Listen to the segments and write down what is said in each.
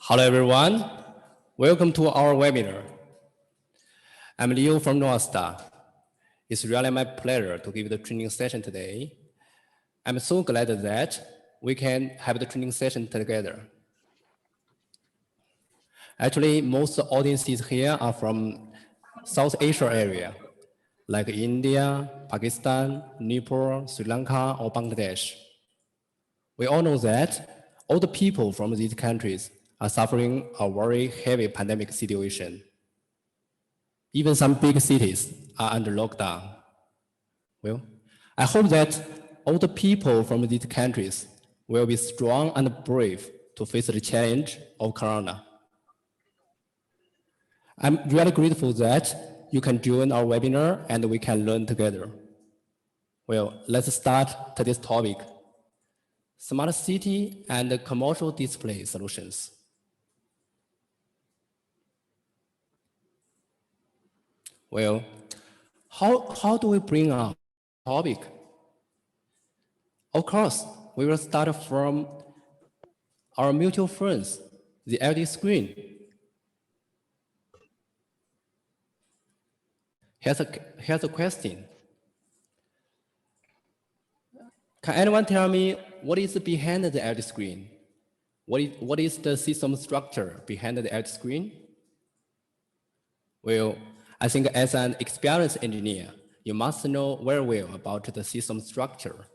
Hello everyone, welcome to our webinar. I'm Leo from NovaStar. It's really my pleasure to give the training session today. I'm so glad that we can have the training session together. Actually, most audiences here are from South Asia area, like India, Pakistan, Nepal, Sri Lanka, or Bangladesh. We all know that all the people from these countries are suffering a very heavy pandemic situation. Even some big cities are under lockdown. Well, I hope that all the people from these countries will be strong and brave to face the challenge of Corona. I'm really grateful that you can join our webinar and we can learn together. Well, let's start today's topic, Smart City and commercial display solutions. Well, how do we bring up topic? Of course, we will start from our mutual friends, the LD screen. Here's a question. Can anyone tell me what is behind the LD screen? What is the system structure behind the LD screen? Well, I think as an experienced engineer, you must know very well about the system structure,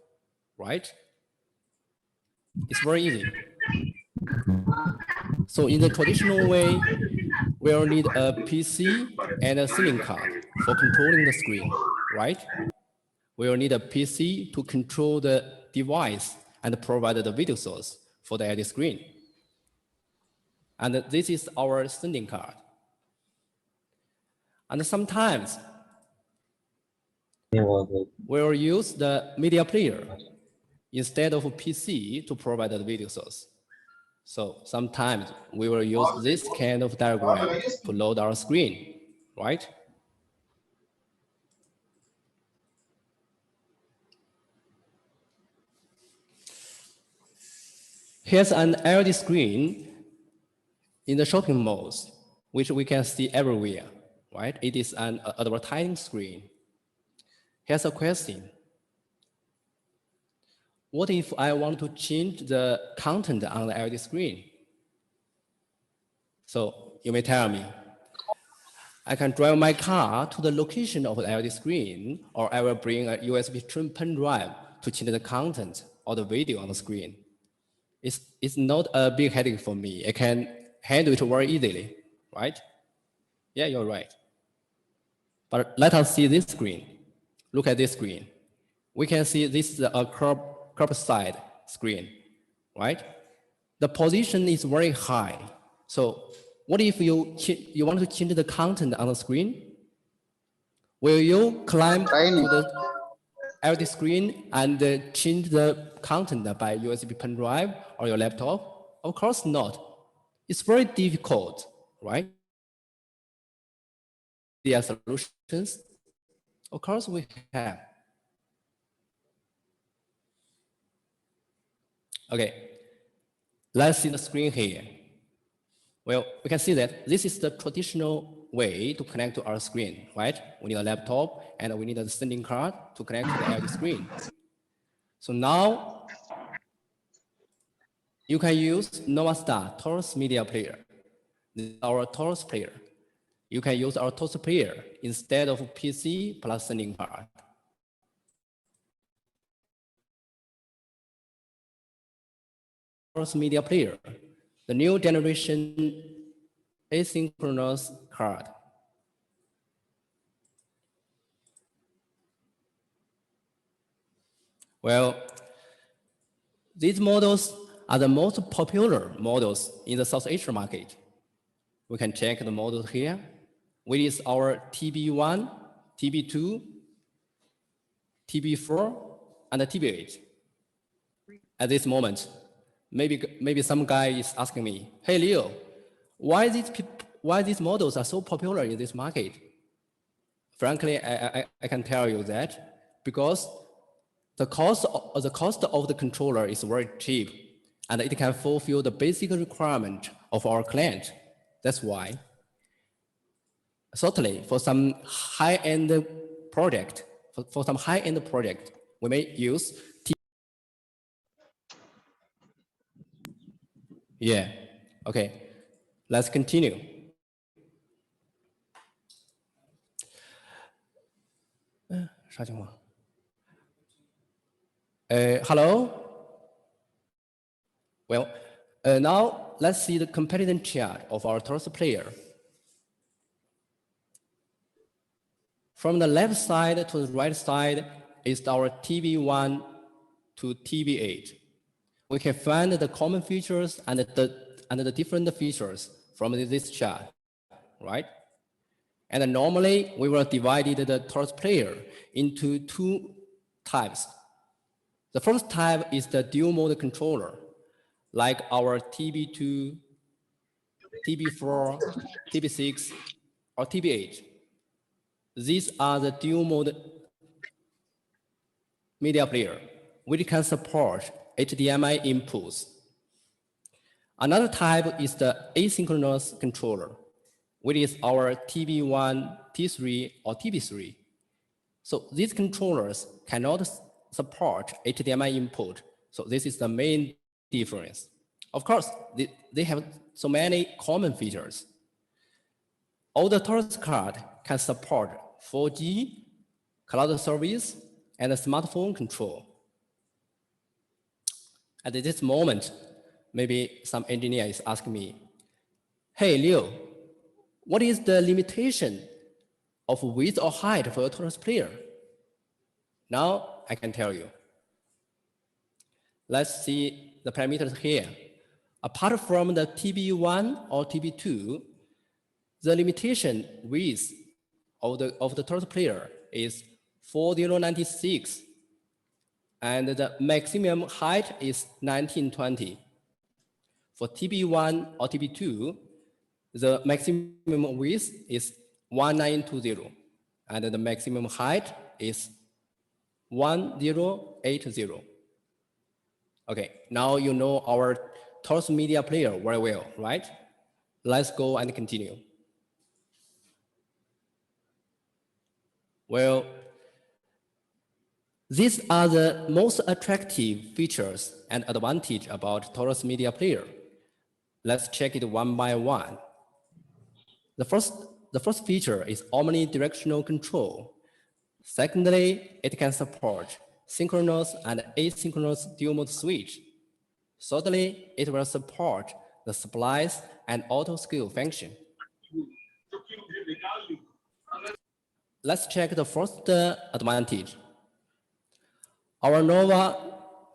right? It's very easy. So in the traditional way, we'll need a PC and a SIM card for controlling the screen, right? We'll need a PC to control the device and provide the video source for the LD screen. And this is our sending card. And sometimes we'll use the media player instead of a PC to provide the video source. So sometimes we will use this kind of diagram to load our screen, right? Here's an LED screen in the shopping malls, which we can see everywhere, right? It is an advertising screen. Here's a question. What if I want to change the content on the LED screen? So you may tell me, I can drive my car to the location of the LED screen, or I will bring a USB pen drive to change the content or the video on the screen. It's not a big headache for me. I can handle it very easily, right? Yeah, you're right. But let us see this screen. Look at this screen. We can see this is a curbside screen, right? The position is very high. So what if you want to change the content on the screen? Will you climb to the LED screen and change the content by USB pen drive or your laptop? Of course not. It's very difficult, right? There are solutions. Of course we have. Okay, let's see the screen here. Well, we can see that this is the traditional way to connect to our screen, right? We need a laptop and we need a sending card to connect to the LED screen. So now you can use NovaStar Taurus Media Player. This is our Taurus Player. You can use our Taurus Player instead of PC plus sending card. Taurus Media Player, the new generation asynchronous card. Well, these models are the most popular models in the South Asia market. We can check the models here, which is our TB1, TB2, TB4, and TB8. At this moment, maybe some guy is asking me, hey Leo, why these models are so popular in this market? Frankly, I can tell you that because the cost of the controller is very cheap, and it can fulfill the basic requirement of our client. That's why, certainly for some high-end project, we may use Yeah, okay, let's continue. Hello? Well, now let's see the comparison chart of our Taurus Player. From the left side to the right side is our TV1 to TV8. We can find the common features and the different features from this chart, right? And normally we will divide the Taurus Player into two types. The first type is the dual mode controller, like our TV2, TV4, TV6, or TV8. These are the dual mode media player, which can support HDMI inputs. Another type is the asynchronous controller, which is our TV1, T3, or TV3. So these controllers cannot support HDMI input. So this is the main difference. Of course, they have so many common features. All the Taurus cards can support 4G, cloud service, and smartphone control. At this moment, maybe some engineer is asking me, hey, Leo, what is the limitation of width or height for a Taurus Player? Now I can tell you. Let's see the parameters here. Apart from the TB1 or TB2, the limitation width of the Taurus Player is 4096, and the maximum height is 1920. For TB1 or TB2, the maximum width is 1920, and the maximum height is 1080. Okay, now you know our Taurus media player very well, right? Let's go and continue. Well, these are the most attractive features and advantage about Taurus media player. Let's check it one by one. The first feature is Omni-Directional Control. Secondly, it can support synchronous and asynchronous dual mode switch. Thirdly, it will support the splice and auto scale function. Let's check the first advantage. Our Nova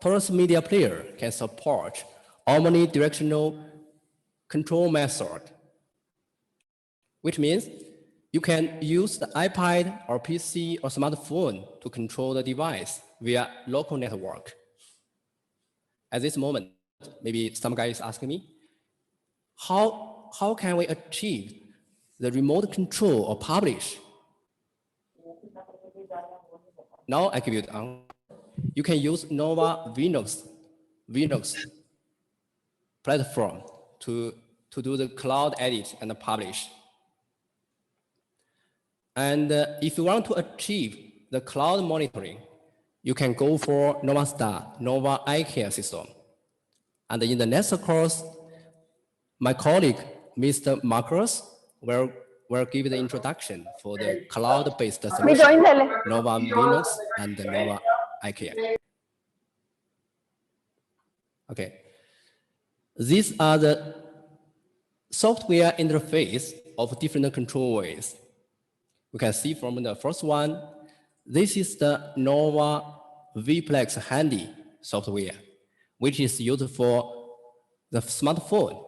Taurus media player can support omnidirectional control method, which means you can use the iPad or PC or smartphone to control the device via local network. At this moment, maybe some guy is asking me, how can we achieve the remote control or publish? Now I give you the answer. You can use Nova Linux platform to do the cloud edit and publish. And if you want to achieve the cloud monitoring, you can go for NovaStar, Nova iCare system. And in the next course, my colleague, Mr. Marcus, will give the introduction for the cloud-based solution, Nova Linux and Nova iCare. Okay. These are the software interface of different control ways. We can see from the first one, this is the Nova Vplex Handy software, which is used for the smartphone.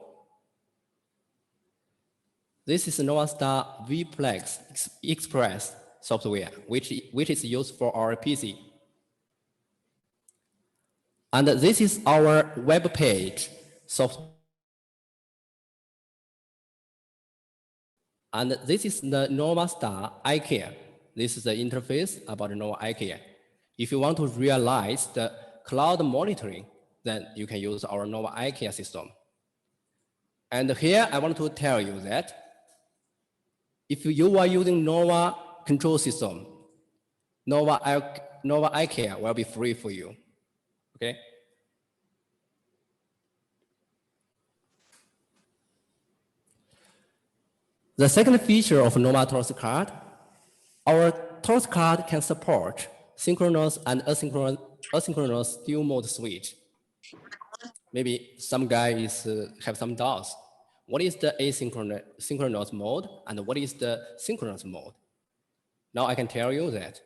This is NovaStar Vplex Express software, which is used for our PC. And this is our web page software. And this is the NovaStar iCare. This is the interface about Nova iCare. If you want to realize the cloud monitoring, then you can use our NovaIKEA system. And here I want to tell you that if you are using Nova control system, NovaIKEA will be free for you, okay? The second feature of Nova Taurus card, our Taurus card can support synchronous and asynchronous dual mode switch. Maybe some guys have some doubts. What is the synchronous mode and what is the synchronous mode? Now I can tell you that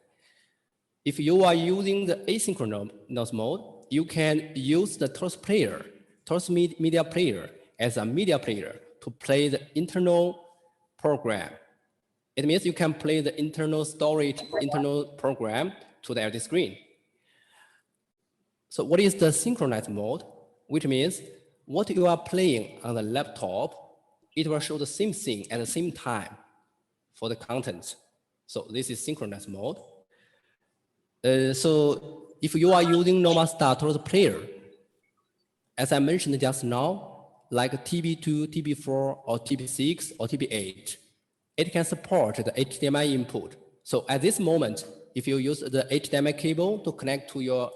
if you are using the asynchronous mode, you can use the Taurus Player, Taurus Media Player as a media player to play the internal program. It means you can play the internal storage, internal program to the LED screen. So what is the synchronized mode? Which means what you are playing on the laptop, it will show the same thing at the same time for the content. So this is synchronized mode. So if you are using NovaStar Taurus Player, as I mentioned just now, like TB2, TB4, or TB6, or TB8, it can support the HDMI input. So at this moment, if you use the HDMI cable to connect to your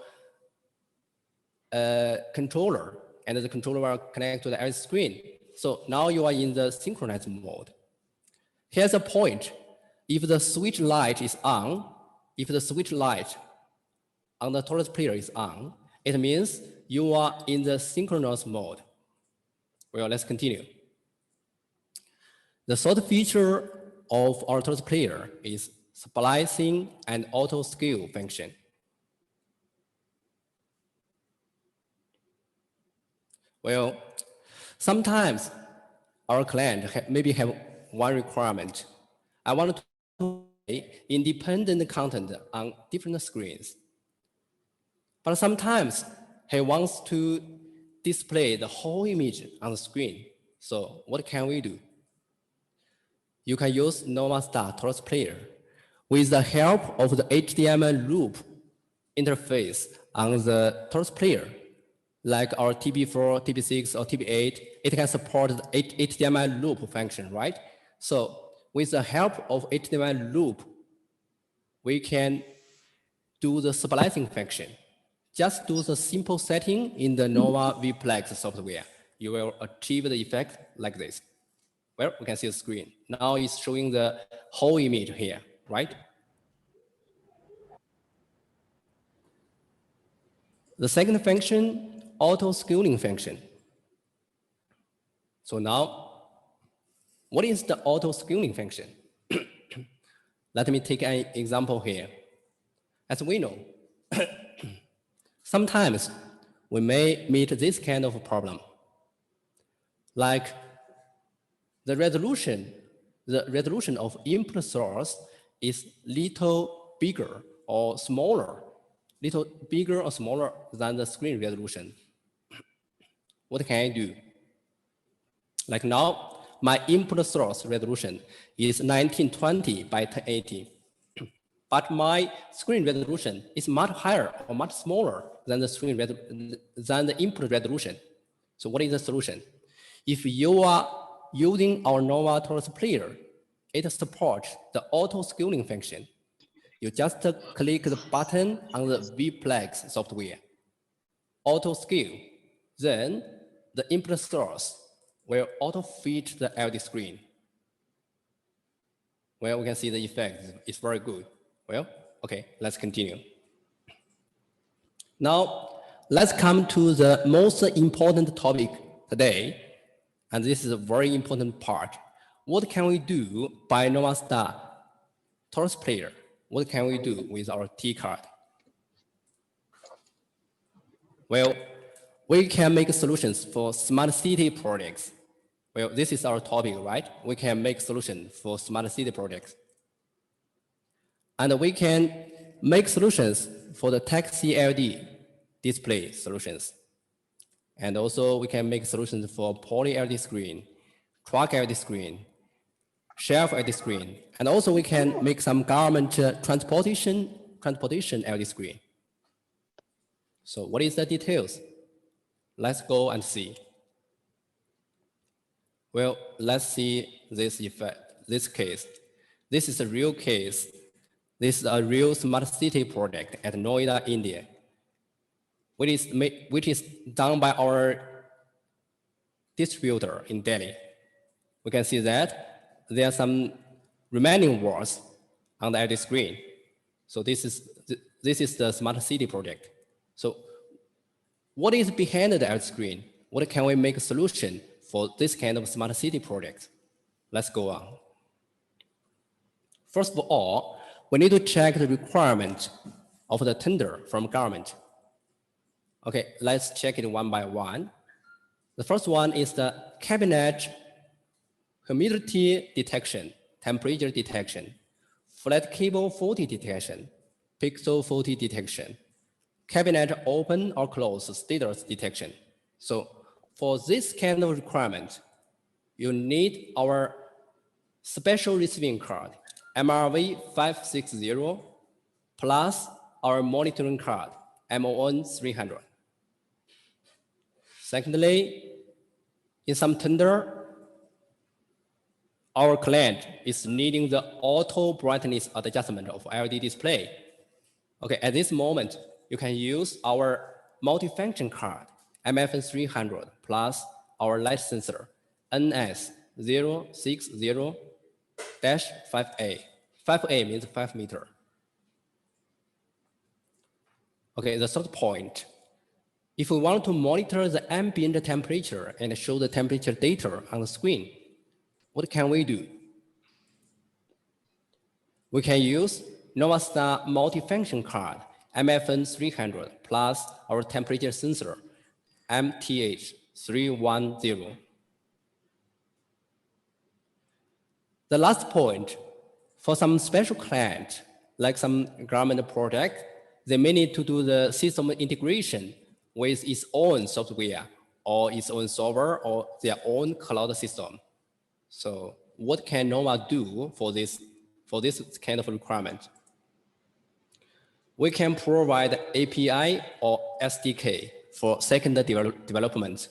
controller, and the controller will connect to the LED screen. So now you are in the synchronized mode. Here's a point. If the switch light is on, if the switch light on the Taurus Player is on, it means you are in the synchronous mode. Well, let's continue. The third feature of our Taurus Player is splicing and auto scale function. Well, sometimes our client maybe have one requirement. I want to play independent content on different screens. But sometimes he wants to display the whole image on the screen. So what can we do? You can use NovaStar Taurus Player with the help of the HDMI loop interface on the Taurus Player. Like our TB4, TB6, or TB8, it can support the HDMI loop function, right? So with the help of HDMI loop, we can do the splicing function. Just do the simple setting in the Nova VPlex software. You will achieve the effect like this. Well, we can see the screen. Now it's showing the whole image here, right? The second function, auto scaling function. So now, what is the auto scaling function? Let me take an example here. As we know, sometimes we may meet this kind of problem. Like the resolution of input source is little bigger or smaller than the screen resolution. What can I do? Like now, my input source resolution is 1920 by 1080, but my screen resolution is much higher or much smaller than the input resolution. So what is the solution? If you are using our Nova Taurus Player, it supports the auto scaling function. You just click the button on the VPlex software, auto scale, then the input source will auto fit the LED screen. Well, we can see the effect. It's very good. Well, okay, let's continue. Now, let's come to the most important topic today, and this is a very important part. What can we do by NovaStar Taurus Player? What can we do with our T card? Well, we can make solutions for smart city projects. Well, this is our topic, right? We can make solutions for smart city projects. And we can make solutions for the taxi LED display solutions. And also we can make solutions for poly LED screen, truck LED screen, shelf LED screen. And also we can make some government transportation LED screen. So what is the details? Let's go and see. Well, let's see this effect, this case. This is a real case. This is a real smart city project at Noida, India, which is done by our distributor in Delhi. We can see that there are some remaining words on the LED screen. So this is the smart city project. So what is behind the LED screen? What can we make a solution for this kind of smart city project? Let's go on. First of all, we need to check the requirement of the tender from government. Okay, let's check it one by one. The first one is the cabinet humidity detection, temperature detection, flat cable faulty detection, pixel faulty detection, cabinet open or close status detection. So for this kind of requirement, you need our special receiving card, MRV 560, plus our monitoring card, MON 300. Secondly, in some tender, our client is needing the auto brightness adjustment of LED display. Okay, at this moment, you can use our multifunction card, MFN 300, plus our light sensor, NS060-5A. 5A means 5 meter. Okay, the third point. If we want to monitor the ambient temperature and show the temperature data on the screen, what can we do? We can use NovaStar multifunction card, MFN 300, plus our temperature sensor, MTH310. The last point, for some special client, like some government project, they may need to do the system integration with its own software or its own server or their own cloud system. So what can Nova do for this kind of requirement? We can provide API or SDK for second development.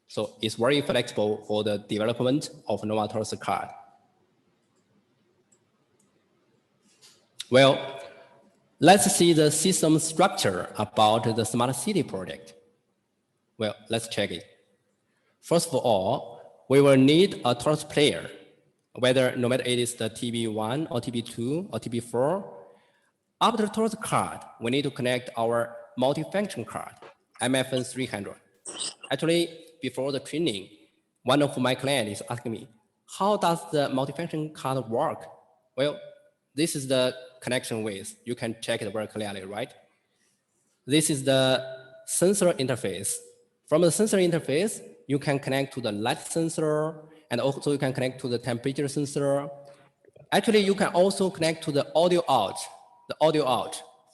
So it's very flexible for the development of Nova Taurus card. Well, let's see the system structure about the Smart City project. Well, let's check it. First of all, we will need a Taurus player, whether no matter it is the TB1 or TB2 or TB4. After Taurus card, we need to connect our multifunction card, MFN 300. Actually, before the training, one of my clients is asking me, how does the multifunction card work? Well, this is the connection with. You can check it very clearly, right? This is the sensor interface. From the sensor interface, you can connect to the light sensor, and also you can connect to the temperature sensor. Actually, you can also connect to the audio out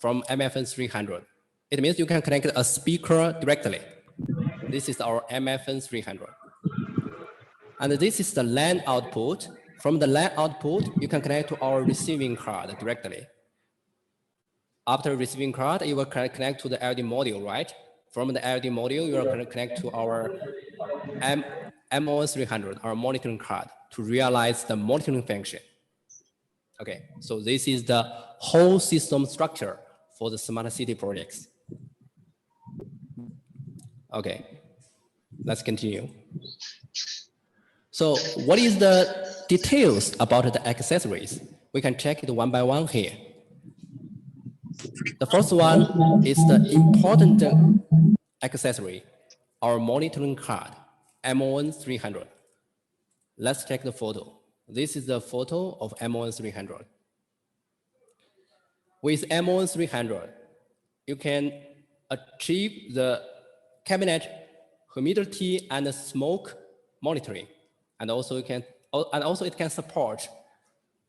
from MFN 300. It means you can connect a speaker directly. This is our MFN 300. And this is the LAN output. From the LAN output, you can connect to our receiving card directly. After receiving card, you will connect to the LED module, right? From the LED module, you will connect to our MON 300, our monitoring card, to realize the monitoring function. Okay, so this is the whole system structure for the Smart City projects. Okay, let's continue. So what is the details about the accessories? We can check it one by one here. The first one is the important accessory, our monitoring card, MON 300. Let's check the photo. This is the photo of MON 300. With MON 300, you can achieve the cabinet humidity and smoke monitoring. And also it can support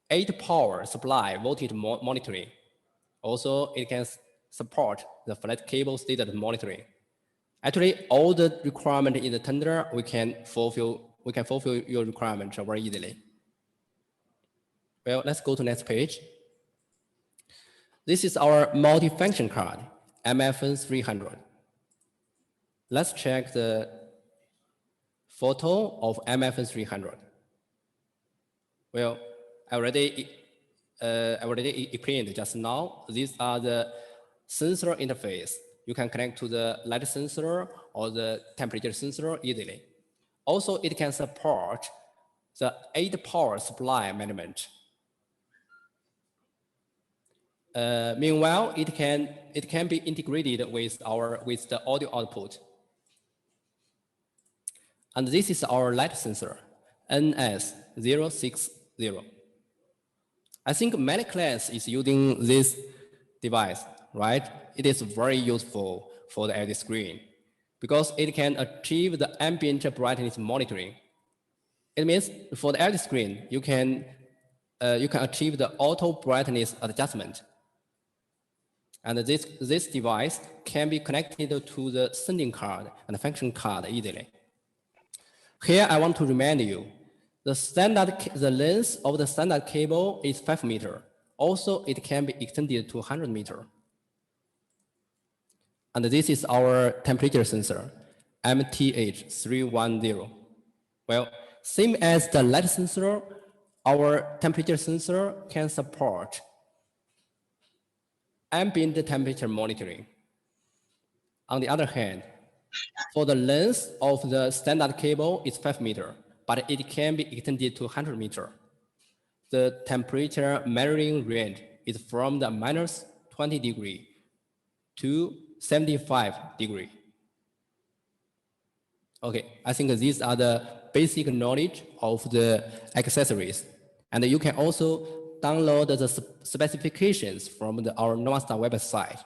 8 power supply voltage monitoring. Also, it can support the flat cable status monitoring. Actually, all the requirement in the tender, we can fulfill your requirement very easily. Well, let's go to next page. This is our multifunction card, MFN 300. Let's check the photo of MF300. Well, I already explained just now. These are the sensor interface. You can connect to the light sensor or the temperature sensor easily. Also, it can support the 8 power supply management. Meanwhile, it can be integrated with the audio output. And this is our light sensor, NS060. I think many clients is using this device, right? It is very useful for the LED screen because it can achieve the ambient brightness monitoring. It means for the LED screen, you can achieve the auto brightness adjustment. And this device can be connected to the sending card and the function card easily. Here, I want to remind you, the length of the standard cable is 5 meters. Also, it can be extended to 100 meters. And this is our temperature sensor, MTH310. Well, same as the light sensor, our temperature sensor can support ambient temperature monitoring. On the other hand, for the length of the standard cable is 5 meters, but it can be extended to 100 meters. The temperature measuring range is from the minus 20 degree to 75 degree. Okay, I think these are the basic knowledge of the accessories. And you can also download the specifications from our NovaStar website.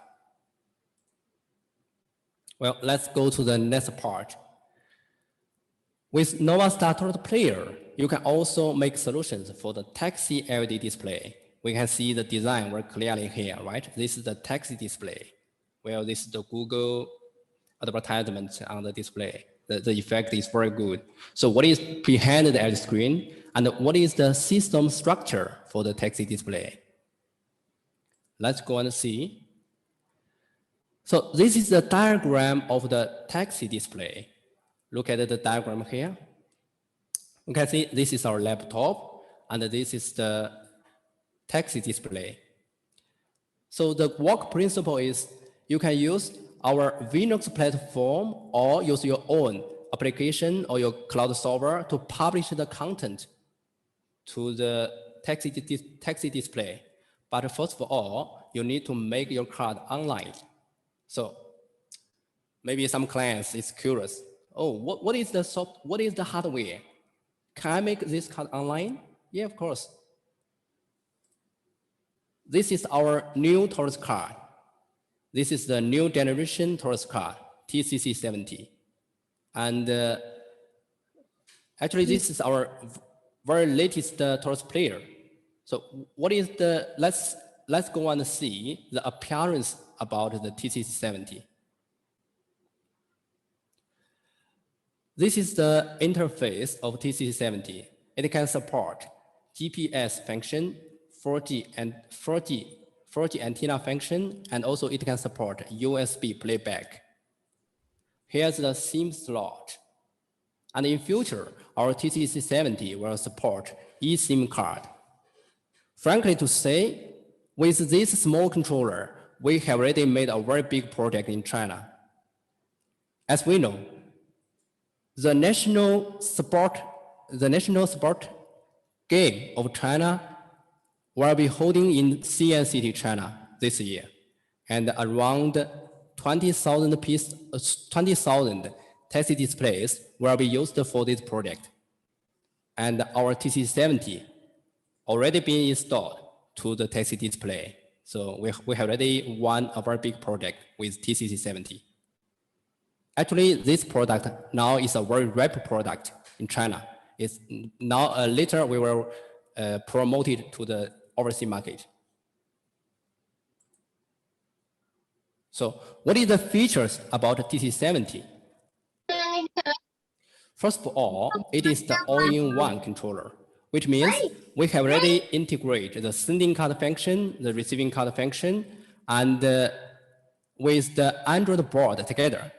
Well, let's go to the next part. With NovaStar Taurus Player, you can also make solutions for the taxi LED display. We can see the design very clearly here, right? This is the taxi display. Well, this is the Google advertisement on the display. The effect is very good. So what is behind the LED screen and what is the system structure for the taxi display? Let's go and see. So this is the diagram of the taxi display. Look at the diagram here. You can see this is our laptop and this is the taxi display. So the work principle is you can use our Linux platform or use your own application or your cloud server to publish the content to the taxi display. But first of all, you need to make your card online. So maybe some clients is curious. Oh, what is the hardware? Can I make this card online? Yeah, of course. This is our new Taurus card. This is the new generation Taurus card, TCC70. And actually, this is our very latest Taurus Player. So what is let's go and see the appearance about the TCC70. This is the interface of TCC70. It can support GPS function, 4G antenna function, and also it can support USB playback. Here's the SIM slot. And in future, our TCC70 will support eSIM card. Frankly to say, with this small controller, we have already made a very big project in China. As we know, the national sport game of China will be holding in Xi'an City, China this year. And around 20,000 taxi displays will be used for this project. And our TCC70 already been installed to the taxi display. So we have already won a very big project with TCC70. Actually, this product now is a very ripe product in China. It's now later we will promote it to the overseas market. So what is the features about TCC70? First of all, it is the all-in-one controller, which means we have already integrated the sending card function, the receiving card function, and with the Android board together.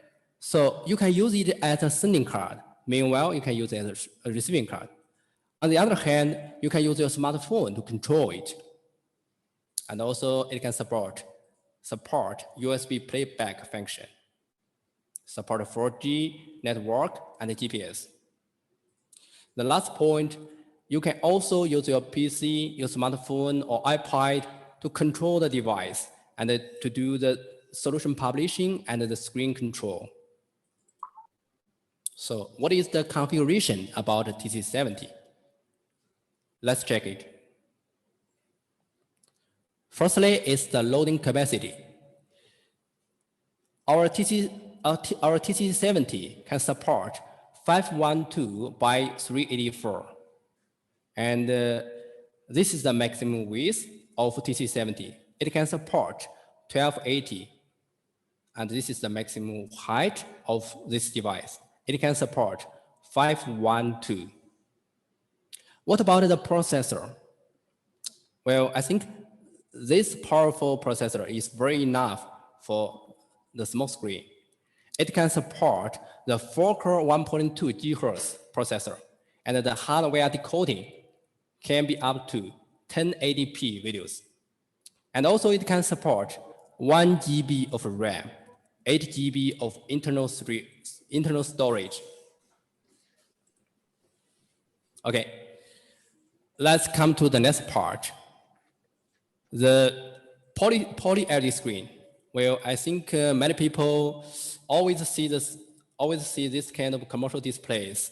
So you can use it as a sending card. Meanwhile, you can use it as a receiving card. On the other hand, you can use your smartphone to control it. And also it can support USB playback function, support 4G network and GPS. The last point, you can also use your PC, your smartphone or iPad to control the device and to do the solution publishing and the screen control. So what is the configuration about TC70? Let's check it. Firstly, is the loading capacity. Our TC70 can support 512 by 384. And this is the maximum width of TC70. It can support 1280. And this is the maximum height of this device. It can support 512. What about the processor? Well, I think this powerful processor is very enough for the small screen. It can support the 4-core 1.2 GHz processor, and the hardware decoding can be up to 1080p videos. And also it can support 1 GB of RAM, 8 GB of internal storage. Okay, let's come to the next part. The poly LED screen. Well, I think many people always see this kind of commercial displays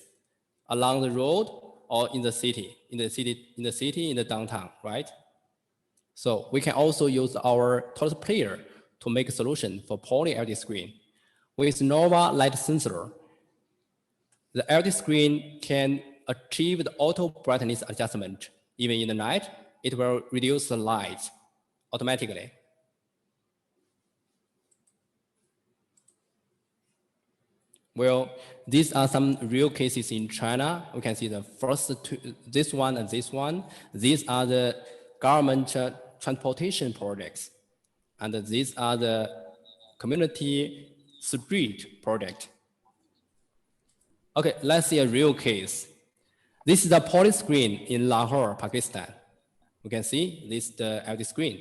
along the road or in the city, in the downtown, right? So we can also use our Taurus Player to make a solution for poly LED screen. With Nova light sensor, the LED screen can achieve the auto brightness adjustment. Even in the night, it will reduce the light automatically. Well, these are some real cases in China. We can see the first two, this one and this one. These are the government transportation projects. And these are the community street project. Okay, let's see a real case. This is a poly screen in Lahore, Pakistan. We can see this is the LED screen.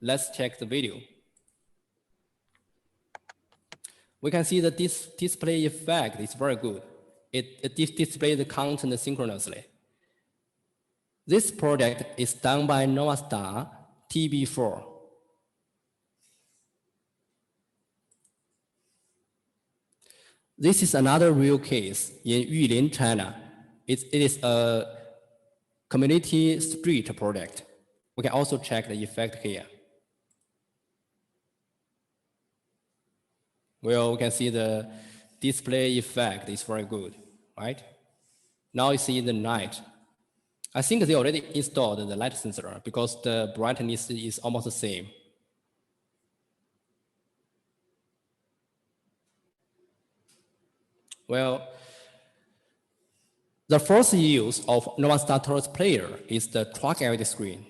Let's check the video. We can see that this display effect is very good. It displays the content synchronously. This project is done by NovaStar TB4. This is another real case in Yulin, China. It is a community street project. We can also check the effect here. Well, we can see the display effect is very good, right? Now you see in the night. I think they already installed the light sensor because the brightness is almost the same. Well, the first use of NovaStar Taurus Player is the truck LED screen.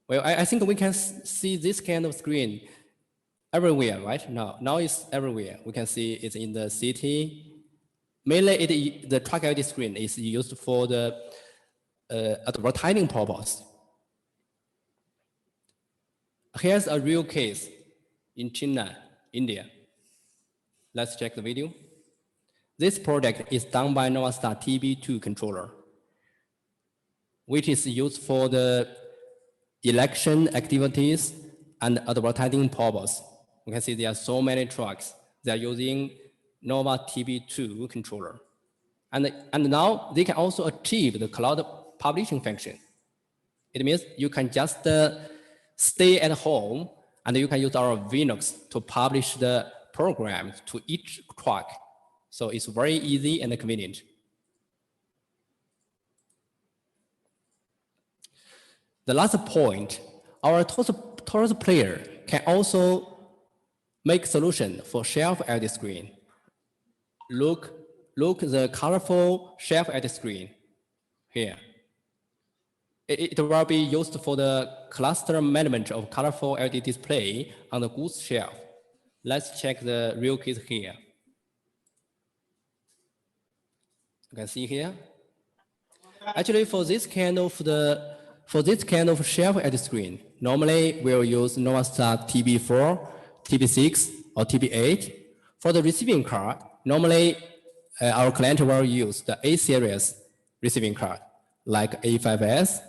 Well, I think we can see this kind of screen everywhere, right? Now it's everywhere. We can see it's in the city. Mainly, the truck LED screen is used for the advertising purpose. Here's a real case in China, India. Let's check the video. This project is done by NovaStar TB2 controller, which is used for the election activities and advertising purpose. We can see there are so many trucks. They are using Nova TB2 controller. And now they can also achieve the cloud publishing function. It means you can just stay at home and you can use our Linux to publish the program to each truck. So it's very easy and convenient. The last point, our Taurus Player can also make solution for shelf LED screen. Look the colorful shelf LED screen here. It will be used for the cluster management of colorful LED display on the goods shelf. Let's check the real case here. You can see here. Actually, for this kind of shelf edge screen, normally we'll use NovaStar TB4, TB6, or TB8. For the receiving card, normally our client will use the A series receiving card, like A5S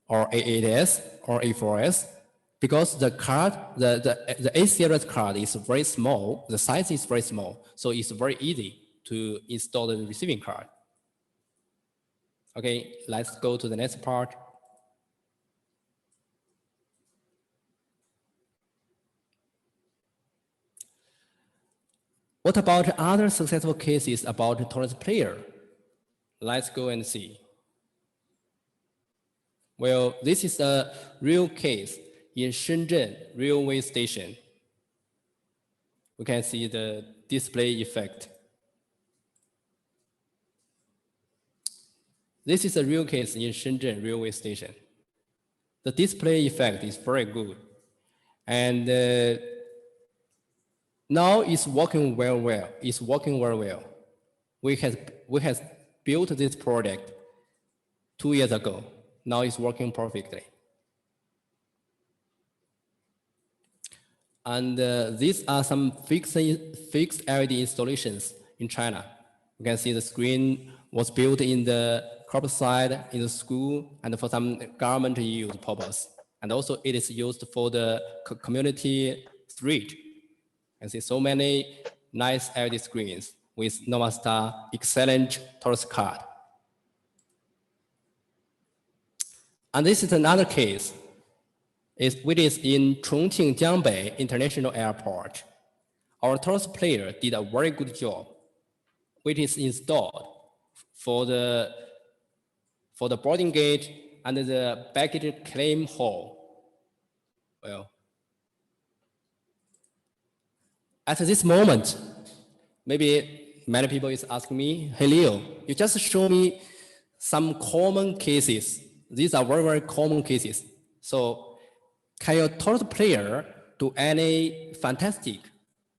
or A8S or A4S, because the card, the A series card is very small, the size is very small, so it's very easy to install the receiving card. Okay, let's go to the next part. What about other successful cases about Taurus Player? Let's go and see. Well, this is a real case in Shenzhen railway station. We can see the display effect. This is a real case in Shenzhen railway station. The display effect is very good. And now it's working very well. It's working very well. We have built this project 2 years ago. Now it's working perfectly. And these are some fixed LED installations in China. You can see the screen was built in the curbside, in the school, and for some government use purpose. And also it is used for the community street. You can see so many nice LED screens with NovaStar excellent Taurus card. And this is another case, which is in Chongqing Jiangbei International Airport. Our Taurus Player did a very good job, which is installed for the boarding gate and the baggage claim hall. Well, at this moment, maybe many people is asking me, hey Leo, you just show me some common cases. These are very, very common cases. So can your Taurus Player do any fantastic?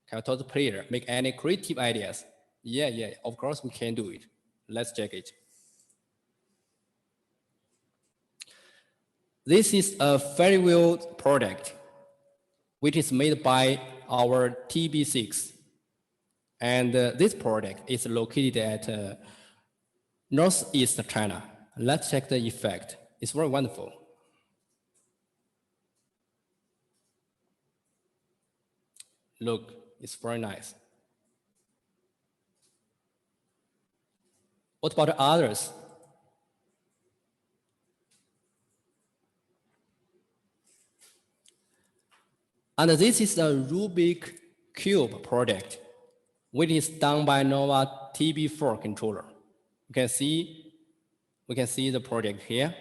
Can your Taurus Player make any creative ideas? Yeah, of course we can do it. Let's check it. This is a farewell product, which is made by our TB6. And this product is located at Northeast China. Let's check the effect. It's very wonderful. Look, it's very nice. What about others? And this is a Rubik Cube project, which is done by Nova TB4 controller. We can see the project here.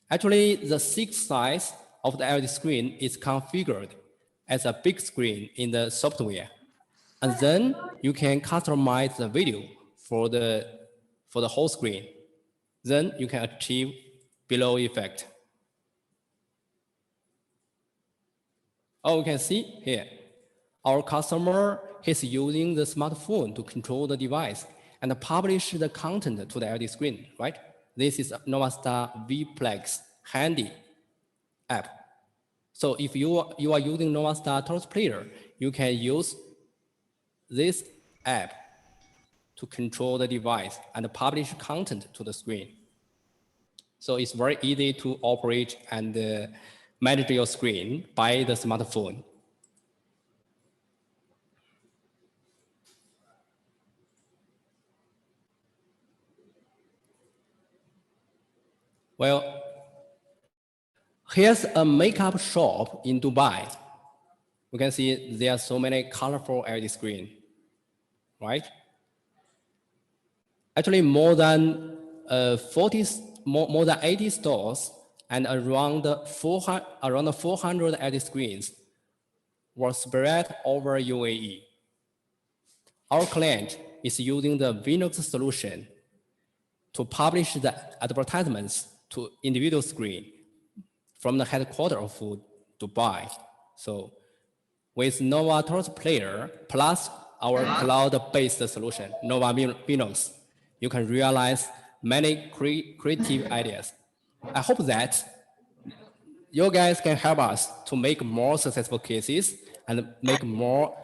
Actually, the 6 size of the LED screen is configured as a big screen in the software. And then you can customize the video for the whole screen. Then you can achieve below effect. Oh, you can see here, our customer is using the smartphone to control the device and publish the content to the LED screen, right? This is NovaStar Vplex handy app. So if you are using NovaStar Taurus Player, you can use this app to control the device and publish content to the screen. So it's very easy to operate and manage your screen by the smartphone. Well, here's a makeup shop in Dubai. We can see there are so many colorful LED screens, right? Actually, more than 80 stores and around 400 LED screens were spread over UAE. Our client is using the Linux solution to publish the advertisements to individual screen from the headquarters of Dubai. So with Nova Taurus Player plus our cloud-based solution, Nova Linux, you can realize many creative ideas. I hope that you guys can help us to make more successful cases and make more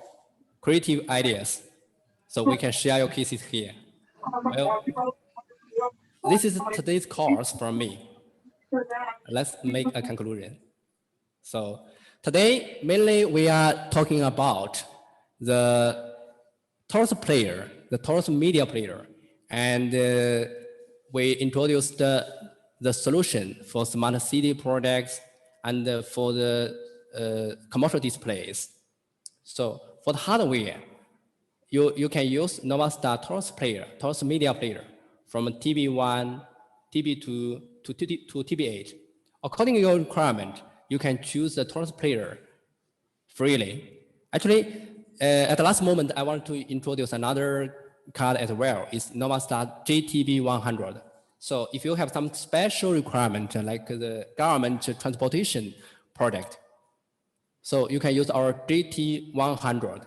creative ideas. So we can share your cases here. Well, this is today's course from me. Let's make a conclusion. So today, mainly we are talking about the Taurus Player, the Taurus Media Player, and we introduced the solution for Smart Cily projects and for the commercial displays. So for the hardware, you can use NovaStar Taurus Player, Taurus Media Player from TB1, TB2 to TB8. According to your requirement, you can choose the Taurus Player freely. Actually, at the last moment, I want to introduce another card as well. It's NovaStar JTB100. So if you have some special requirement like the government transportation project, so you can use our JT100.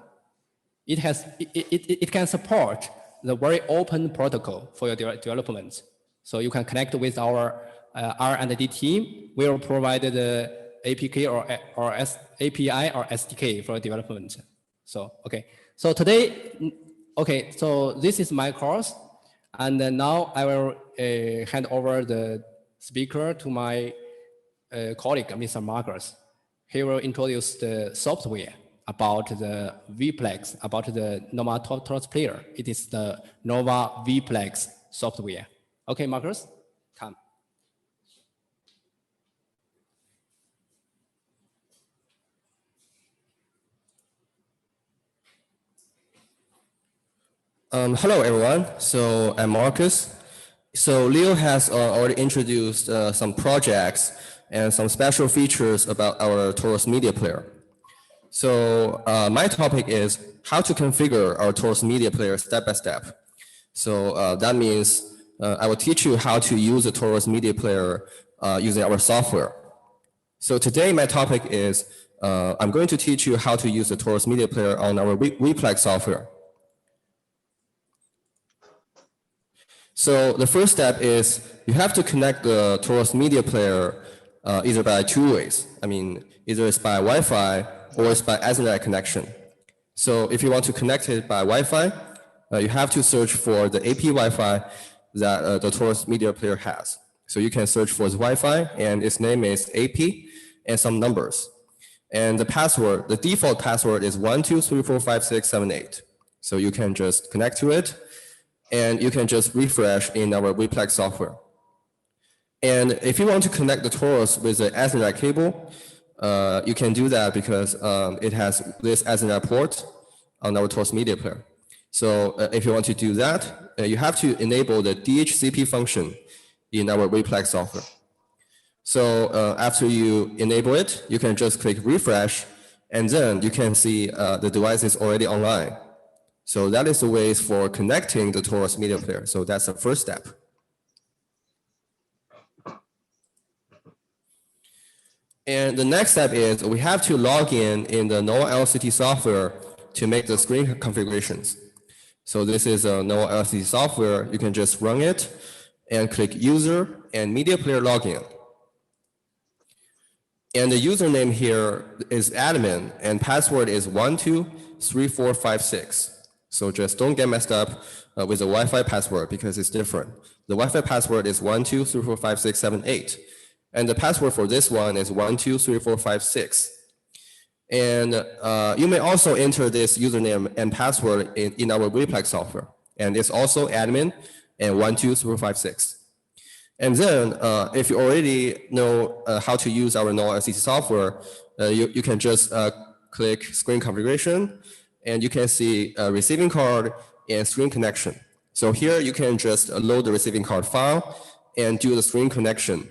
It can support the very open protocol for your development. So you can connect with our R&D team. We will provide the API or SDK for development. So, okay. So today, okay, so this is my course. And now I will hand over the speaker to my colleague, Mr. Marcus. He will introduce the software about the Vplex, about the Nova Taurus Player. It is the Nova Vplex software. Okay, Marcus, come. Hello, everyone. So I'm Marcus. So Leo has already introduced some projects and some special features about our Taurus Media Player. So my topic is how to configure our Taurus Media Player step by step. So that means I will teach you how to use the Taurus Media Player using our software. So today my topic is I'm going to teach you how to use the Taurus Media Player on our Vplex software. So the first step is you have to connect the Taurus Media Player either by two ways. I mean, either it's by Wi-Fi or it's by Ethernet connection. So if you want to connect it by Wi-Fi, you have to search for the AP Wi-Fi that the Taurus Media Player has. So you can search for the Wi-Fi, and its name is AP and some numbers. And the password, the default password is 12345678. So you can just connect to it, and you can just refresh in our Vplex software. And if you want to connect the Taurus with the Ethernet cable, you can do that because it has this Ethernet port on our Taurus Media Player. So if you want to do that, you have to enable the DHCP function in our Vplex software. So after you enable it, you can just click refresh, and then you can see the device is already online. So that is the ways for connecting the Taurus Media Player. So that's the first step. And the next step is we have to log in the NovaLCT software to make the screen configurations. So this is a NovaLCT software. You can just run it and click user and media player login. And the username here is admin and password is 123456. So just don't get messed up with the Wi-Fi password because it's different. The Wi-Fi password is 12345678. And the password for this one is 123456. And you may also enter this username and password in our Vplex software. And it's also admin and 123456. And then if you already know how to use our NovaLCT software, you can just click screen configuration, and you can see a receiving card and screen connection. So here you can just load the receiving card file and do the screen connection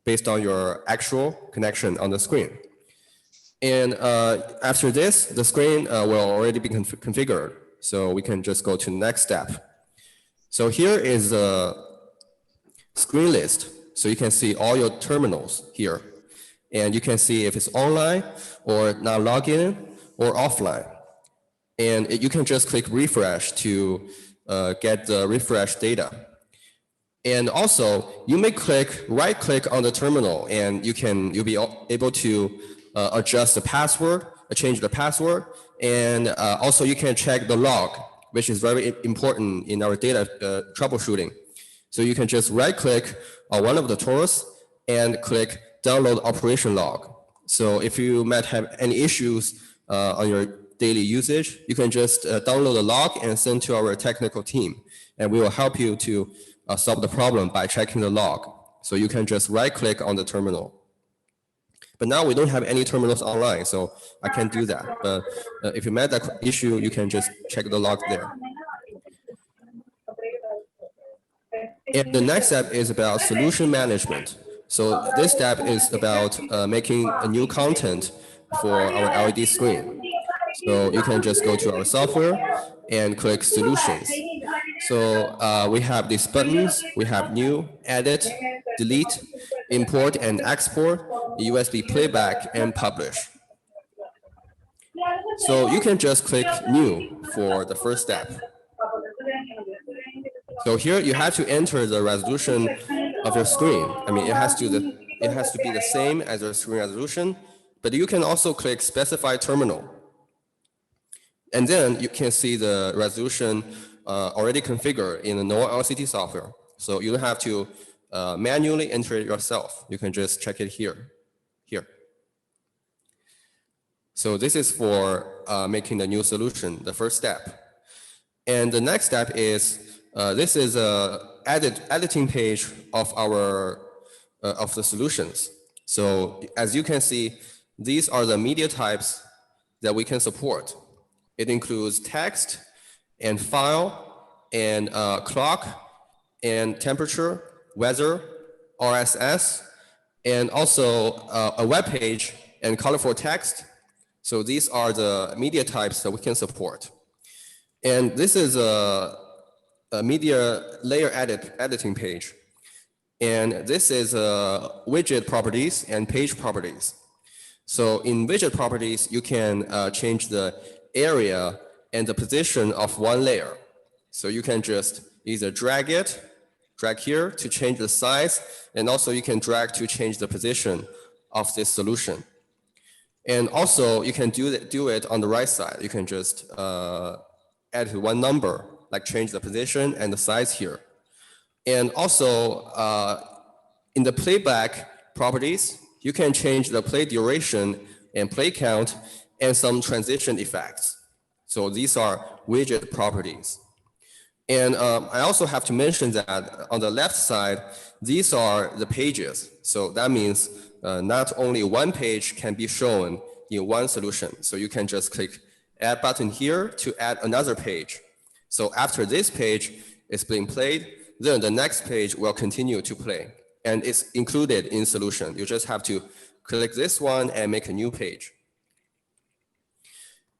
based on your actual connection on the screen. And after this, the screen will already be configured. So we can just go to the next step. So here is the screen list. So you can see all your terminals here. And you can see if it's online or not logged in or offline. And you can just click refresh to get the refresh data. And also, you may right click on the terminal, and you'll be able to adjust the password, change the password, and also you can check the log, which is very important in our data troubleshooting. So you can just right click on one of the Taurus and click download operation log. So if you might have any issues on your daily usage, you can just download the log and send to our technical team, and we will help you to solve the problem by checking the log. So you can just right click on the terminal. But now we don't have any terminals online, so I can't do that. But if you met that issue, you can just check the log there. And the next step is about solution management. So this step is about making a new content for our LED screen. So you can just go to our software and click solutions. So we have these buttons. We have new, edit, delete, import and export, USB playback, and publish. So you can just click new for the first step. So here you have to enter the resolution of your screen. I mean, it has to be the same as your screen resolution, but you can also click specify terminal. And then you can see the resolution already configured in the NovaLCT software. So you don't have to manually enter it yourself. You can just check it here. So this is for making the new solution, the first step. And the next step is, this is a editing page of our of the solutions. So as you can see, these are the media types that we can support. It includes text and file and clock and temperature, weather, RSS, and also a web page and colorful text. So these are the media types that we can support. And this is a media layer editing page. And this is widget properties and page properties. So in widget properties, you can change the area and the position of one layer. So you can just either drag here to change the size, and also you can drag to change the position of this solution. And also you can do it on the right side. You can just add one number, like change the position and the size here. And also in the playback properties, you can change the play duration and play count and some transition effects. So these are widget properties. And I also have to mention that on the left side, these are the pages. So that means not only one page can be shown in one solution. So you can just click add button here to add another page. So after this page is being played, then the next page will continue to play, and it's included in solution. You just have to click this one and make a new page.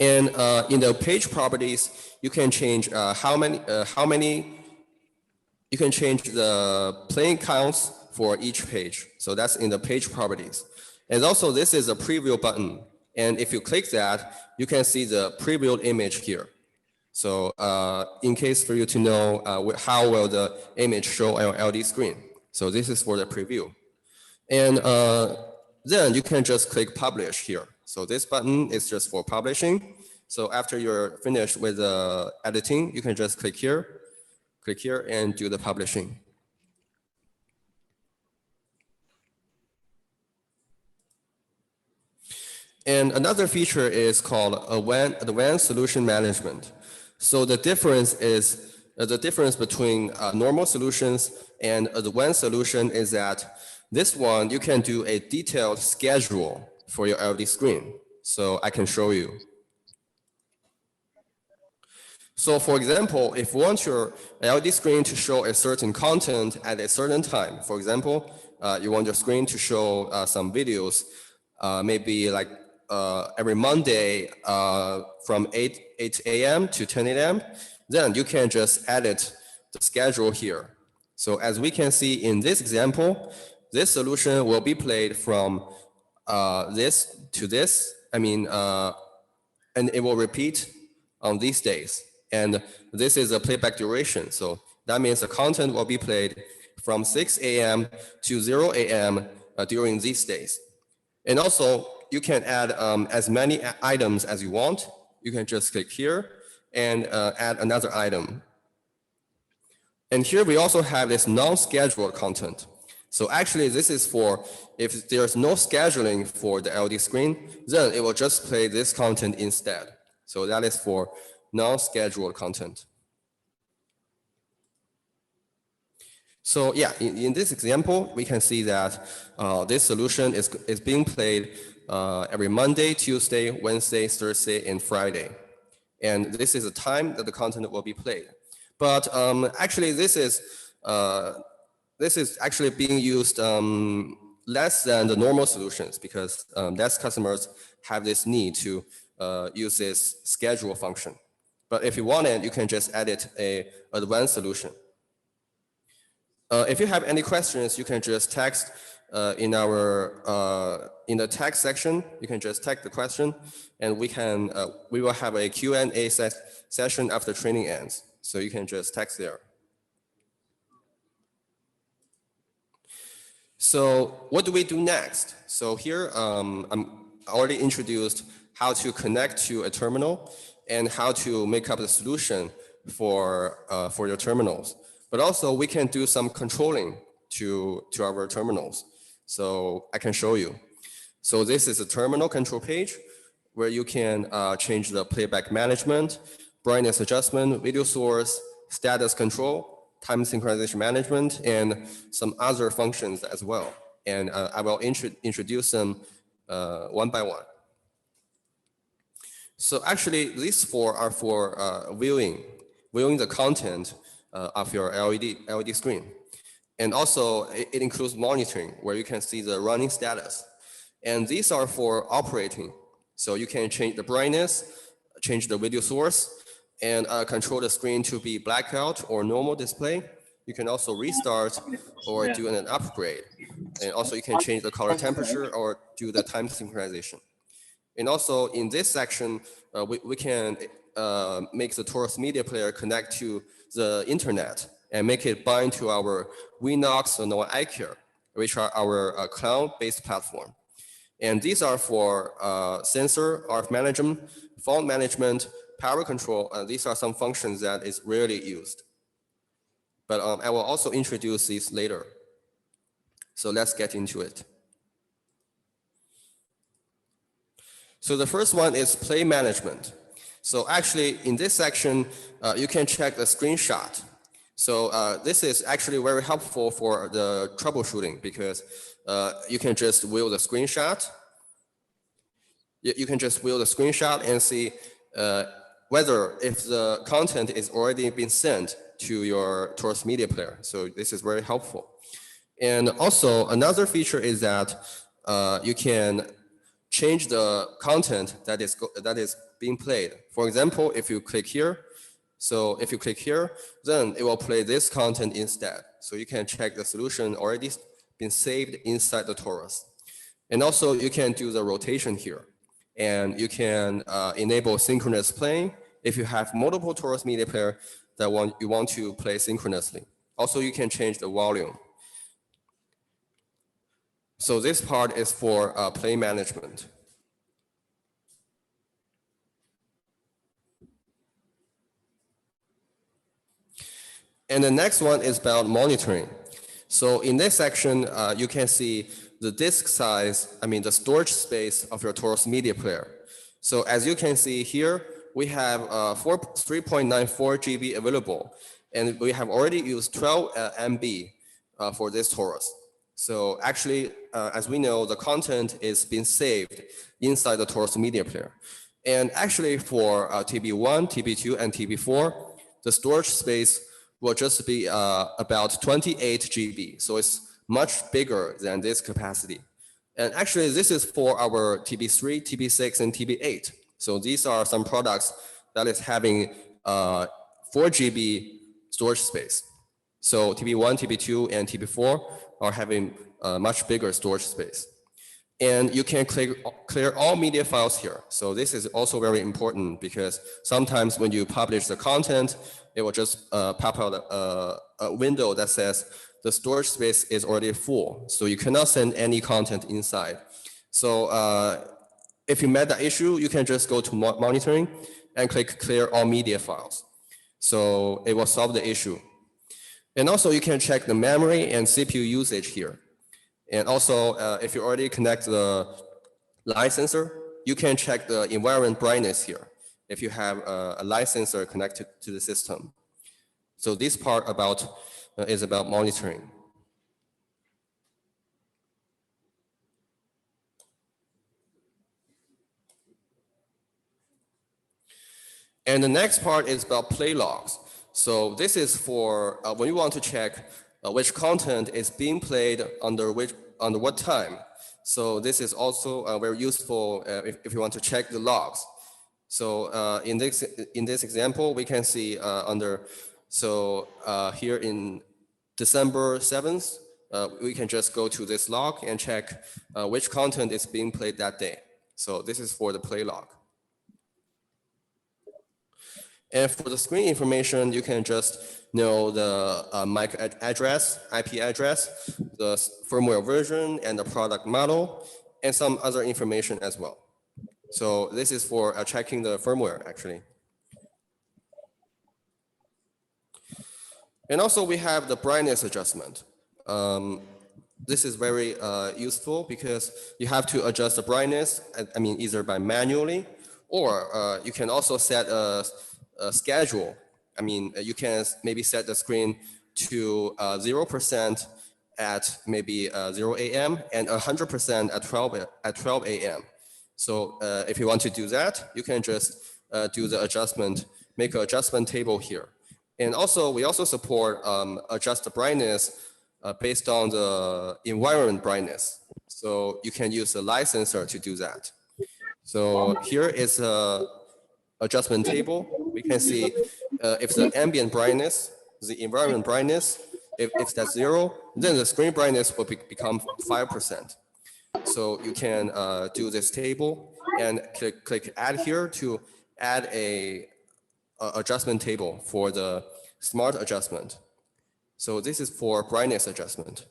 And in the page properties, you can change you can change the playing counts for each page. So that's in the page properties. And also this is a preview button. And if you click that, you can see the previewed image here. So in case for you to know how will the image show on your LD screen. So this is for the preview. And then you can just click publish here. So this button is just for publishing. So after you're finished with editing, you can just click here and do the publishing. And another feature is called Advanced Solution Management. So the difference is the difference between normal solutions and advanced solution is that this one, you can do a detailed schedule for your LD screen. So I can show you. So for example, if you want your LD screen to show a certain content at a certain time, for example, you want your screen to show some videos, maybe like every Monday from 8 a.m. to 10 a.m., then you can just edit the schedule here. So as we can see in this example, this solution will be played from this to this. I mean, and it will repeat on these days. And this is a playback duration. So that means the content will be played from 6 a.m. to 0 a.m. During these days. And also, you can add as many items as you want. You can just click here and add another item. And here we also have this non-scheduled content. So actually, this is for if there's no scheduling for the LD screen, then it will just play this content instead. So that is for non-scheduled content. So yeah, in this example, we can see that this solution is being played every Monday, Tuesday, Wednesday, Thursday, and Friday. And this is the time that the content will be played. But actually, this is actually being used less than the normal solutions because less customers have this need to use this schedule function. But if you want it, you can just edit an advanced solution. If you have any questions, you can just text in the text section. You can just text the question, and we will have a Q&A session after training ends. So you can just text there. So what do we do next? So here I'm already introduced how to connect to a terminal and how to make up the solution for your terminals. But also we can do some controlling to our terminals. So I can show you. So this is a terminal control page where you can change the playback management, brightness adjustment, video source, status control, time synchronization management, and some other functions as well. And I will introduce them one by one. So actually, these four are for viewing the content of your LED screen. And also, it includes monitoring, where you can see the running status. And these are for operating. So you can change the brightness, change the video source, and control the screen to be blackout or normal display. You can also restart or do an upgrade. And also, you can change the color temperature or do the time synchronization. And also, in this section, we can make the Taurus Media Player connect to the internet and make it bind to our Winox or NovaLCT, which are our cloud-based platform. And these are for sensor, RF management, font management, power control. These are some functions that is rarely used. But I will also introduce these later. So let's get into it. So the first one is play management. So actually, in this section, you can check the screenshot. So this is actually very helpful for the troubleshooting because you can just view the screenshot. You can just view the screenshot and see whether if the content is already been sent to your Taurus Media Player. So this is very helpful. And also another feature is that you can change the content that is being played. For example, if you click here, then it will play this content instead. So you can check the solution already been saved inside the Taurus. And also you can do the rotation here. And you can enable synchronous playing if you have multiple Taurus Media Player that you want to play synchronously. Also, you can change the volume. So this part is for play management. And the next one is about monitoring. So in this section, you can see the disk size, the storage space of your Taurus Media Player. So as you can see here, we have 3.94 GB available, and we have already used 12 MB for this Taurus. So actually, as we know, the content is being saved inside the Taurus Media Player. And actually for TB1, TB2, and TB4, the storage space will just be about 28 GB. So it's much bigger than this capacity. And actually, this is for our TB3, TB6, and TB8. So these are some products that is having 4 GB storage space. So TB1, TB2, and TB4 are having a much bigger storage space. And you can clear all media files here. So this is also very important because sometimes when you publish the content, it will just pop out a window that says the storage space is already full. So you cannot send any content inside. So if you met that issue, you can just go to monitoring and click clear all media files. So it will solve the issue. And also you can check the memory and CPU usage here. And also, if you already connect the light sensor, you can check the environment brightness here if you have a light sensor connected to the system. So this part is about monitoring. And the next part is about play logs. So this is for when you want to check which content is being played under what time. So this is also very useful if you want to check the logs. So in this example, we can see here in December 7th, we can just go to this log and check which content is being played that day. So this is for the play log. And for the screen information, you can just know the MAC address, IP address, the firmware version, and the product model, and some other information as well. So this is for checking the firmware, actually. And also we have the brightness adjustment. This is very useful because you have to adjust the brightness, either by manually, or you can also set a schedule. You can maybe set the screen to 0% at maybe 0 a.m. and 100% at 12 a.m. So if you want to do that, you can just do the adjustment, make an adjustment table here. And also, we also support adjust the brightness based on the environment brightness. So you can use the light sensor to do that. So here is a adjustment table. We can see if the ambient brightness, the environment brightness, if that's 0, then the screen brightness will become 5%. So you can do this table and click add here to add a adjustment table for the smart adjustment. So this is for brightness adjustment.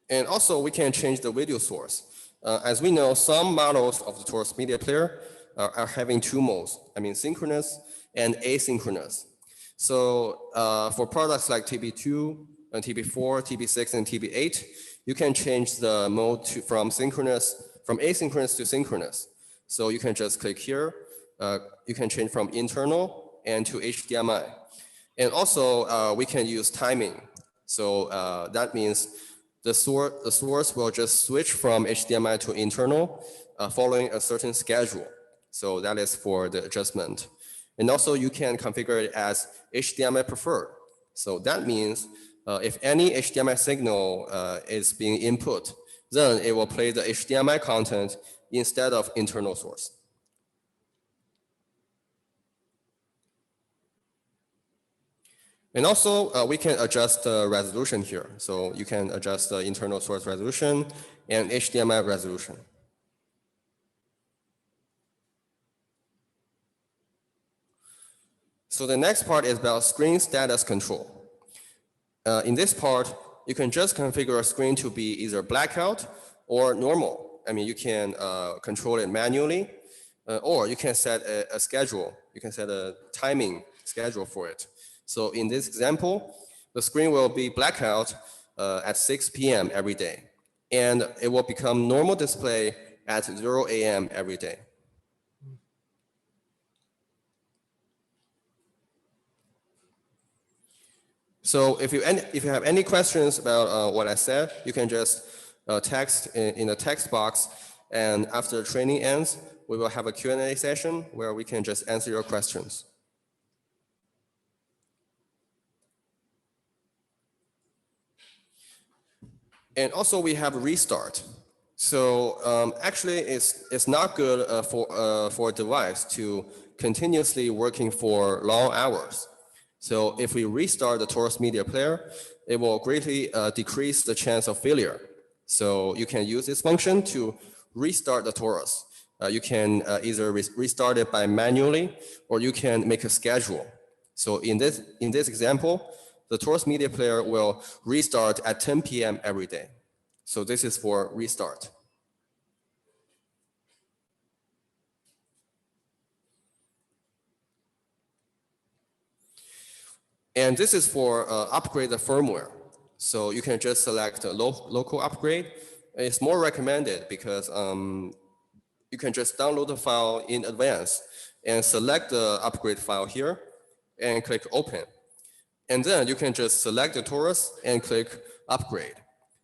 And also we can change the video source. As we know, some models of the Taurus Media Player are having 2 modes, synchronous and asynchronous. So for products like TB2, and TB4, TB6, and TB8, you can change the mode from asynchronous to synchronous. So you can just click here. You can change from internal and to HDMI. And also we can use timing. So that means the source will just switch from HDMI to internal following a certain schedule. So that is for the adjustment. And also you can configure it as HDMI preferred. So that means if any HDMI signal is being input, then it will play the HDMI content instead of internal source. And also we can adjust the resolution here. So you can adjust the internal source resolution and HDMI resolution. So the next part is about screen status control. In this part, you can just configure a screen to be either blackout or normal. You can control it manually, or you can set a schedule. You can set a timing schedule for it. So in this example, the screen will be blackout at 6 p.m. every day, and it will become normal display at 0 a.m. every day. So if you have any questions about what I said, you can just text in the text box, and after the training ends, we will have a Q&A session where we can just answer your questions. And also we have a restart. So actually it's not good for a device to continuously working for long hours. So if we restart the Taurus Media Player, it will greatly decrease the chance of failure. So you can use this function to restart the Taurus. You can either restart it by manually, or you can make a schedule. So in this example, the Taurus Media Player will restart at 10 p.m. every day. So this is for restart. And this is for upgrade the firmware. So you can just select a local upgrade. It's more recommended because you can just download the file in advance and select the upgrade file here and click open. And then you can just select the Taurus and click upgrade.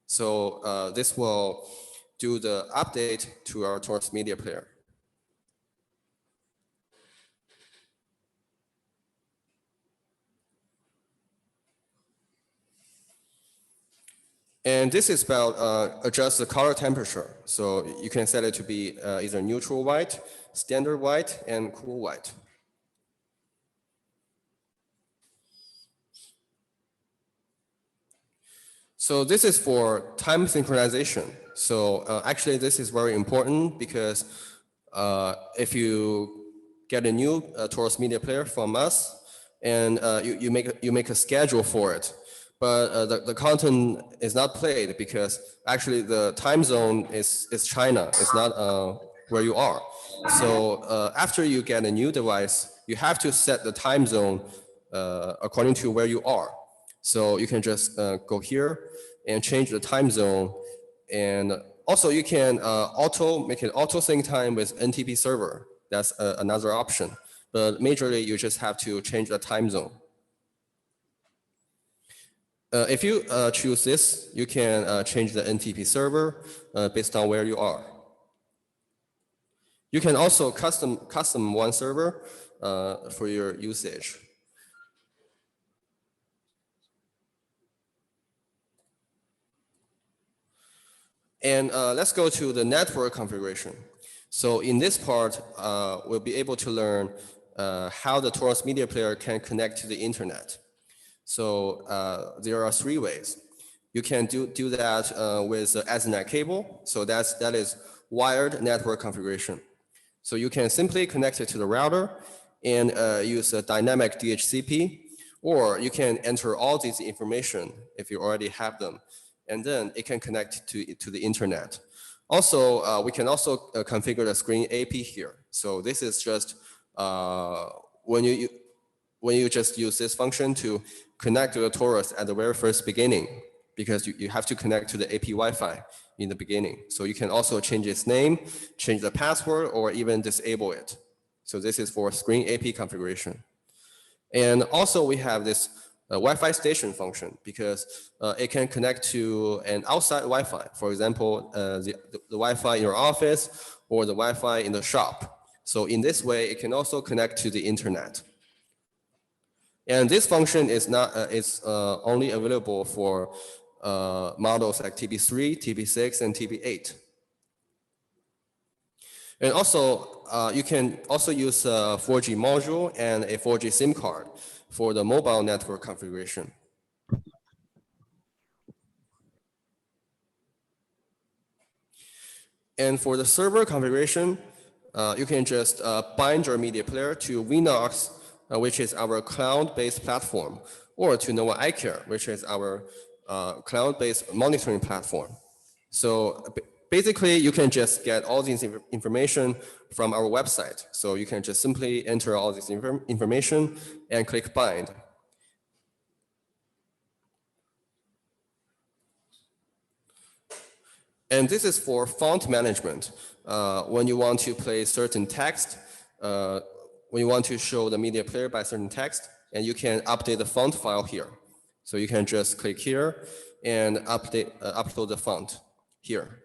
So this will do the update to our Taurus Media Player. And this is about adjust the color temperature. So you can set it to be either neutral white, standard white, and cool white. So this is for time synchronization. So actually this is very important because if you get a new Taurus Media Player from us and you make a schedule for it, but the content is not played because actually the time zone is China. It's not where you are. So after you get a new device, you have to set the time zone according to where you are. So you can just go here and change the time zone. And also you can make it auto sync time with NTP server. That's another option. But majorly you just have to change the time zone. If you choose this, you can change the NTP server based on where you are. You can also custom one server for your usage. And let's go to the network configuration. So in this part, we'll be able to learn how the Taurus Media Player can connect to the internet. So there are 3 ways. You can do that with the Ethernet cable. So that is wired network configuration. So you can simply connect it to the router and use a dynamic DHCP, or you can enter all these information if you already have them, and then it can connect to the internet. Also, we can also configure the screen AP here. So this is just when you just use this function to connect to the Taurus at the very first beginning, because you have to connect to the AP Wi-Fi in the beginning. So you can also change its name, change the password, or even disable it. So this is for screen AP configuration. And also we have this Wi-Fi station function because it can connect to an outside Wi-Fi. For example, the Wi-Fi in your office or the Wi-Fi in the shop. So in this way, it can also connect to the internet. And this function is not only available for models like TP3, TP6, and TP8. And also, you can also use a 4G module and a 4G SIM card for the mobile network configuration. And for the server configuration, you can just bind your media player to Vnox, which is our cloud-based platform, or to NovaICare, which is our cloud-based monitoring platform. So basically, you can just get all this information from our website. So you can just simply enter all this information and click bind. And this is for font management. When you want to play certain text, when you want to show the media player by certain text, and you can update the font file here. So you can just click here and upload the font here.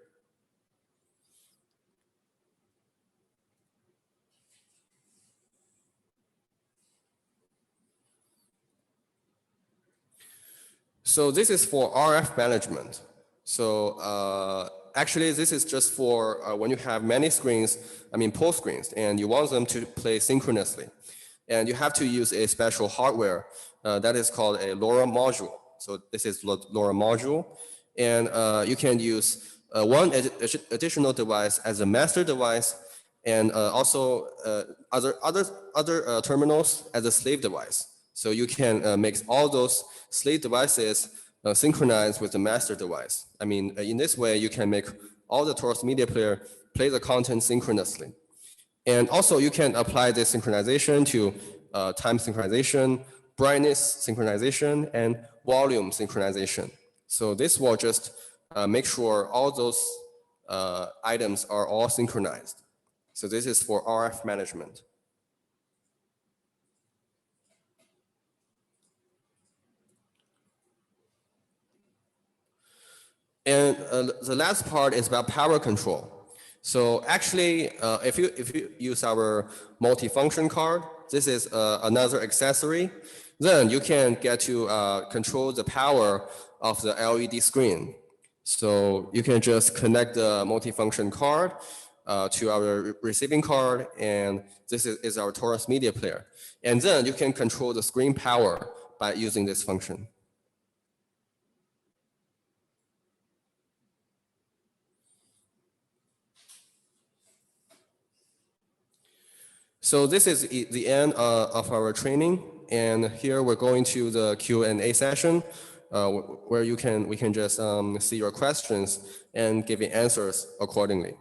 So this is for RF management. So actually, this is just for when you have many screens, I mean pull screens, and you want them to play synchronously. and you have to use a special hardware that is called a LoRa module. So this is LoRa module, and you can use one additional device as a master device, and also other terminals as a slave device. So you can make all those slave devices synchronize with the master device. I mean, in this way, you can make all the Taurus media player play the content synchronously. And also you can apply this synchronization to time synchronization, brightness synchronization, and volume synchronization. So this will just make sure all those items are all synchronized. So this is for RF management. And the last part is about power control. So actually, if you use our multifunction card, this is another accessory, then you can get to control the power of the LED screen. So you can just connect the multifunction card to our receiving card, and this is our Taurus media player. And then you can control the screen power by using this function. So this is the end of our training, and here we're going to the Q&A session, where we can just see your questions and give you answers accordingly.